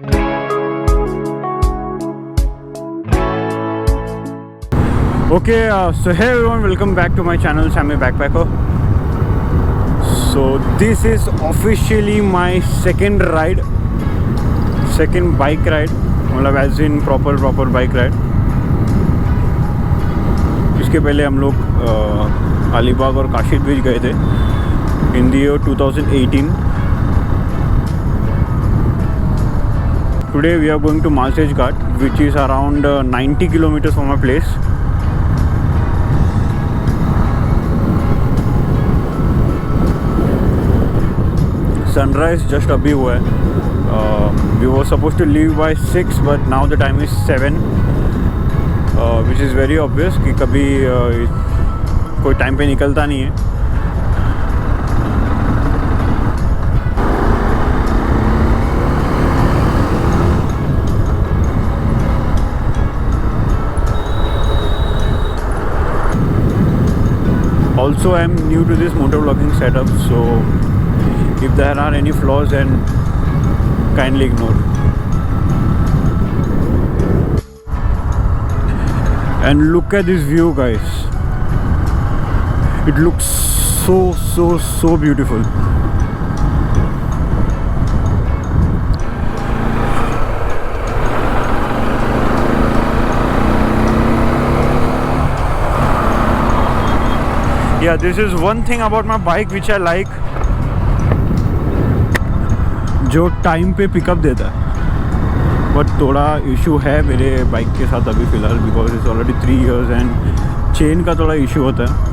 Okay, so hey everyone, welcome back to my channel Sammy Backpacker. So this is officially my second bike ride, मतलब as in proper bike ride. इसके पहले हम लोग अलीबाग और काशिद बीच गए थे in the year 2018. Today we are going to Malsej Ghat, which is around 90 kilometers from my place. Sunrise just अभी हुआ है. We were supposed to leave by 6, but now the time is 7, which is very obvious कि कभी कोई time पे निकलता नहीं है. Also, I am new to this motovlogging setup, so if there are any flaws, then kindly ignore. And look at this view, guys. It looks so beautiful. Yeah, this is one thing about my bike which I like, जो time पे pickup देता है. But थोड़ा issue है मेरे bike के साथ अभी फ़िलहाल, because it's already 3 years and chain का थोड़ा इशू होता है.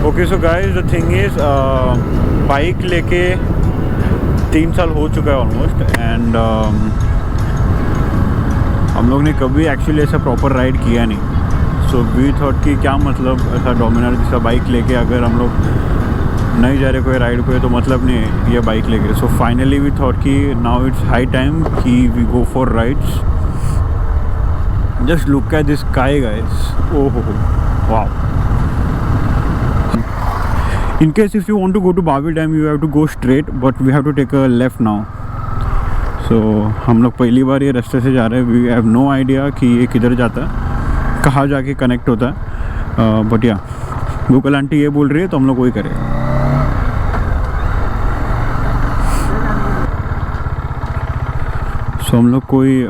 Okay so guys, the thing is bike लेके 3 साल हो चुका है ऑलमोस्ट, एंड हम लोग ने कभी एक्चुअली ऐसा प्रॉपर राइड किया नहीं. सो वी थॉट कि क्या मतलब ऐसा डोमिनर जैसा बाइक लेके अगर हम लोग नहीं जा रहे कोई राइड पे तो मतलब नहीं है ये बाइक लेके. सो फाइनली वी थॉट कि नाउ इट्स हाई टाइम कि we go for rides. Just look at this sky guys. ओहो wow. In case if you want to go to Barvi Dam, you have to go straight, but we have to take a left now. So हम लोग पहली बार ये रास्ते से जा रहे हैं. We have no idea कि ये किधर जाता है, कहाँ जाके कनेक्ट होता है. बट या गूगल आंटी ये बोल रही है तो हम लोग वही करें. सो हम लोग कोई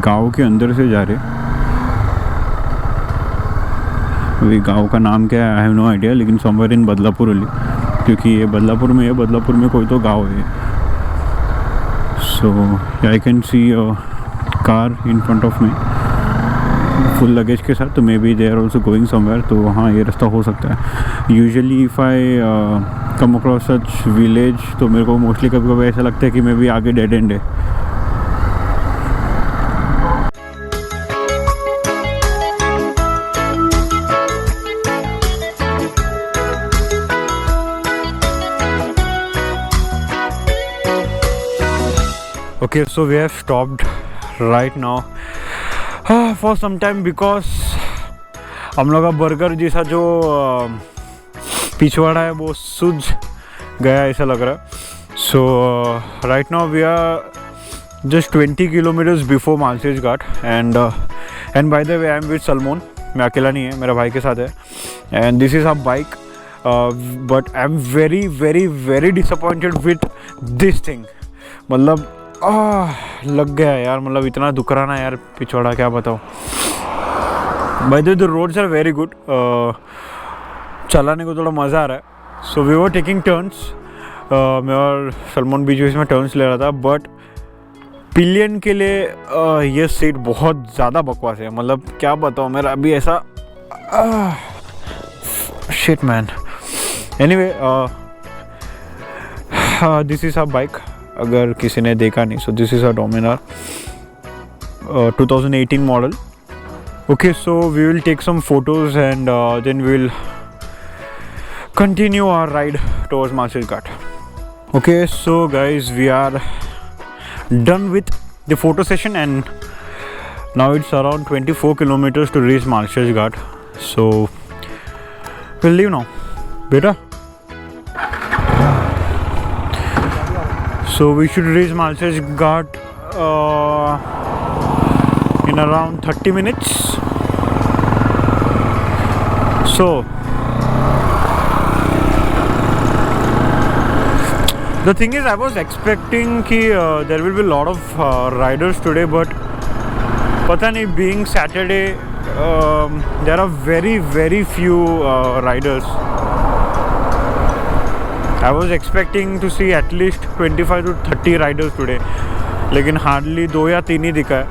गांव के अंदर से जा रहे. अभी गांव का नाम क्या है आई हैव नो आइडिया, लेकिन समवेयर इन बदलापुर ओनली, क्योंकि ये बदलापुर में है. बदलापुर में कोई तो गांव है. So I can see car in front of me full luggage के साथ, तो may be they are also going somewhere. तो हाँ, ये रास्ता हो सकता है. Usually if I come across such village तो मेरे को मोस्टली कभी कभी ऐसा लगता है कि मे बी आगे डेड एंड है. Okay, so we have stopped right now for some time because हम लोग का बर्गर जैसा जो पिछवाड़ा है वो सूझ गया ऐसा लग रहा है. So right now we are just 20 kilometers before Malshej Ghat. And by the way I am with Salman. मैं अकेला नहीं है, मेरा भाई के साथ है. And this is a bike, but I am very disappointed with this thing. मतलब लग गया यार, मतलब इतना दुख रहा ना यार पिछवाड़ा, क्या बताओ. By the roads are very good, चलाने को थोड़ा मज़ा आ रहा है. So we were taking turns. मैं और सलमान बीच बीच में टर्न्स ले रहा था. बट पिलियन के लिए ये सीट बहुत ज़्यादा बकवास है. मतलब क्या बताऊँ, मेरा अभी ऐसा shit man. Anyway, this is a bike, अगर किसी ने देखा नहीं. So this is a Dominar 2018 model. Okay, so we will take some photos and then we will continue our ride towards Malshej Ghat. Okay, so guys, we are done with the photo session and Now it's around 24 kilometers to reach Malshez Ghat. So we'll leave now. Beta? So we should reach Malshez Ghat in around 30 minutes. So the thing is, I was expecting that there will be a lot of riders today, but pata nahi, being Saturday, there are very few riders. I was expecting to see at least 25 to 30 riders today, लेकिन hardly 2 या 3 ही दिखा है.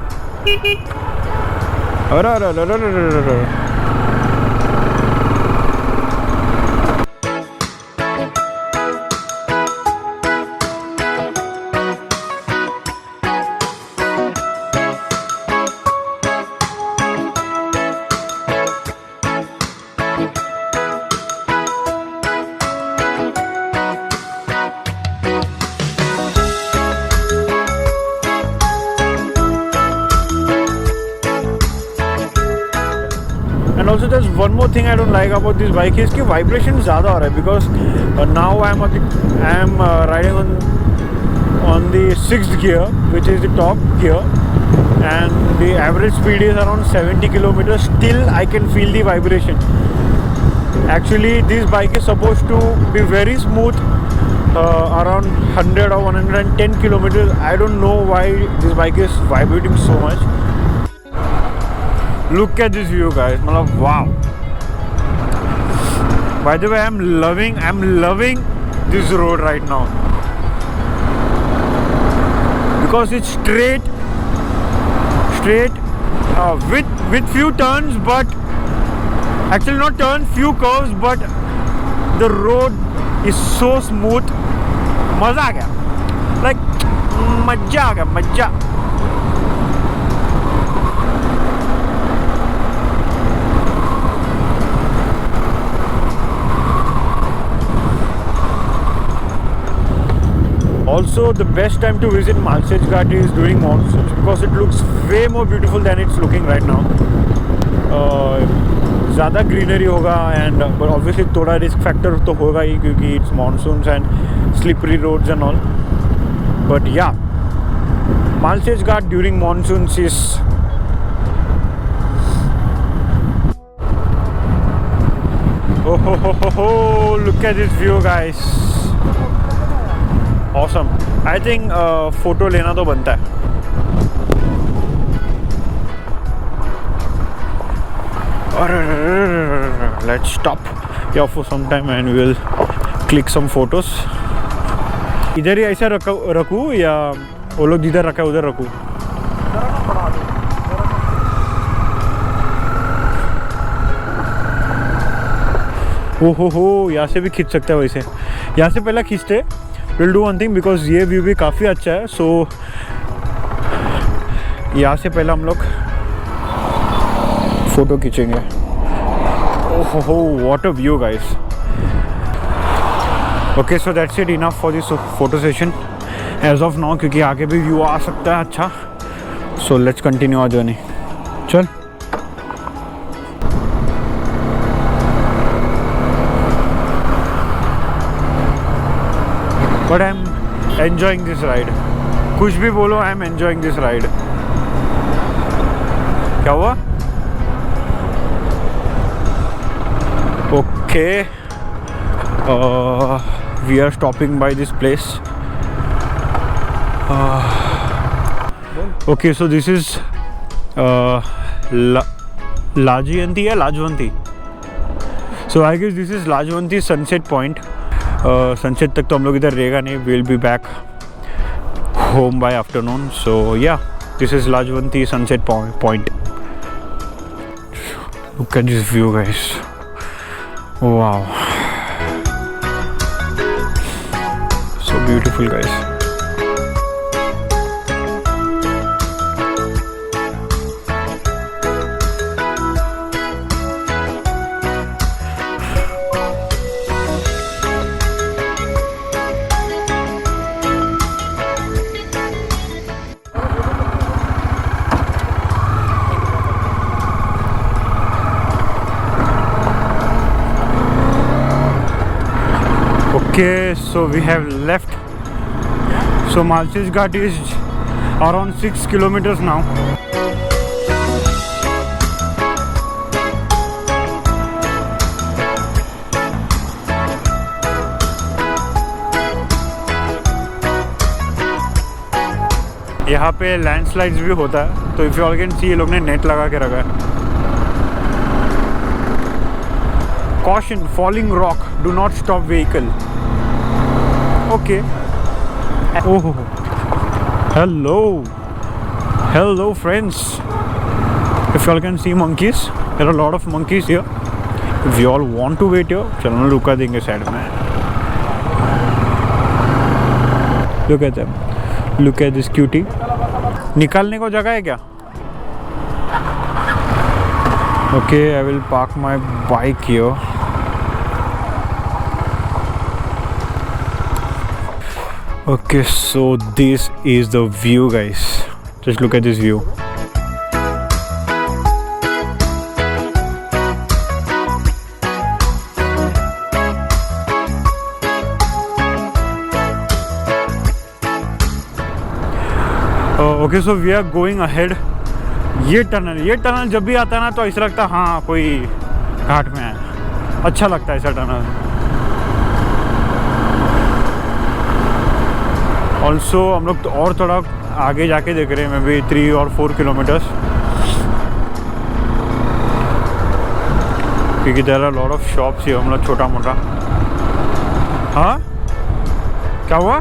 And also there's one more thing I don't like about this bike is कि vibration ज़्यादा हो रहा है, because now I am riding on the 6th gear, which is the top gear, and the average speed is around 70 kilometers. Still I can feel the vibration. Actually this bike is supposed to be very smooth, around 100 or 110 kilometers. I don't know why this bike is vibrating so much. Look at this view, guys. Wow. By the way, I'm loving this road right now, because it's straight with few turns, but actually not turns, few curves, but the road is so smooth. मजा आ गया, like मजा आ गया, मजा. Also, the best time to visit Malshez Ghat is during monsoons, because it looks way more beautiful than it's looking right now. ज़्यादा greenery होगा, and but obviously थोड़ा risk factor तो होगा ही, क्योंकि it's monsoons and slippery roads and all. But yeah, Malshez Ghat during monsoons is oh, look at this view, guys. Awesome. I think photo लेना तो बनता है. Let's stop here for some time and we'll click some photos. इधर ही ऐसा रखूँ या वो लोग जिधर रखा है उधर रखूँ? ओहो, यहाँ से भी खींच सकते हैं. वैसे यहाँ से पहला खींचते. We'll do one thing, because ये व्यू भी काफ़ी अच्छा है. So यहाँ से पहले हम लोग फोटो खींचेंगे. ओहो, what a view, guys. Okay, so that's it, enough for this photo session as of now, क्योंकि आगे भी व्यू आ सकता है अच्छा. So let's continue our journey. चल. But I'm enjoying this ride. कुछ भी बोलो, I'm enjoying this ride. क्या हुआ? Okay. We are stopping by this place. Okay, so this is Lajvanti or Lajvanti. So I guess this is Lajvanti sunset point. Sunset तक तो हम लोग इधर रहेगा नहीं. Will be back home by afternoon. So yeah, this is Lajvanti sunset point. Look at this view, guys. Wow, so beautiful, guys. Okay, so we have left. So Malsej Ghat is around 6 kilometers now. यहाँ पे landslides भी होता है, तो if you all can see ये लोग ने net लगा के रखा है. Caution, falling rock, do not stop vehicle. Okay. Oh, hello friends. If you all can see monkeys, there are a lot of monkeys here. If you all want to wait here, चलो ना रुका देंगे side में. Look at them. Look at this cutie. निकालने को जगह है क्या? Okay, I will park my bike here. Okay, so this is the view, guys. Just look at this view. Okay, so we are going ahead. ये tunnel जब भी आता है ना तो ऐसा लगता है हाँ कोई घाट में है. अच्छा लगता है ऐसा टनल. ऑल्सो हम लोग तो और थोड़ा आगे जाके देख रहे हैं, मे बी 3 और 4 किलोमीटर्स, क्योंकि there are lot of shops ही हम लोग छोटा मोटा. हाँ क्या हुआ?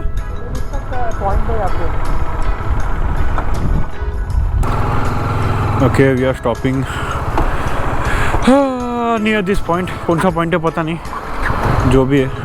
Okay, we are stopping near this point. कौन सा पॉइंट है पता नहीं, जो भी है.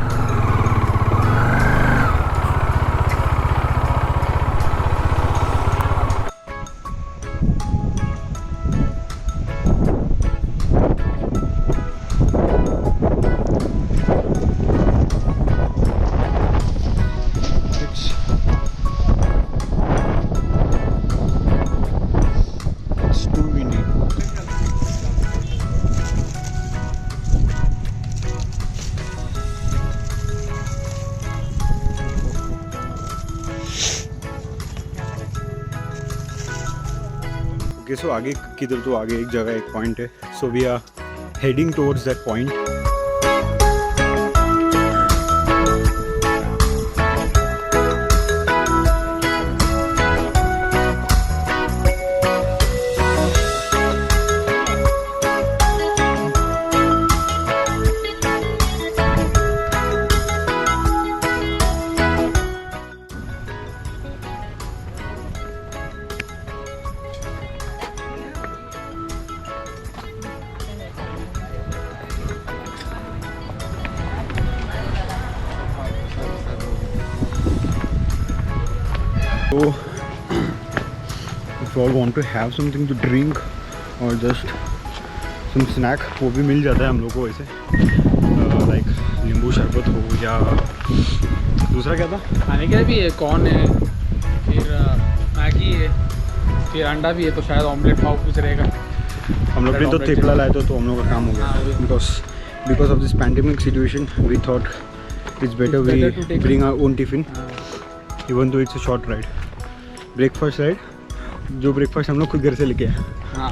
सो आगे किधर तो आगे एक जगह एक पॉइंट है. So we are heading towards that point. So if you all want to have something to drink or just some snack, वो भी मिल जाता है हम लोग को वैसे. लाइक नींबू शरबत हो या दूसरा क्या था खाने के लिए भी है, कॉर्न है, फिर मैगी है, फिर अंडा भी है. तो शायद ऑमलेट खाओ कुछ रहेगा. हम लोग भी तो थेपला लाए तो हम लोग का काम हो गया. Because of this pandemic situation we thought it's better we bring our own tiffin, even though it's a short ride. Breakfast ride, जो ब्रेकफास्ट हम लोग खुद घर से लेके आए. हाँ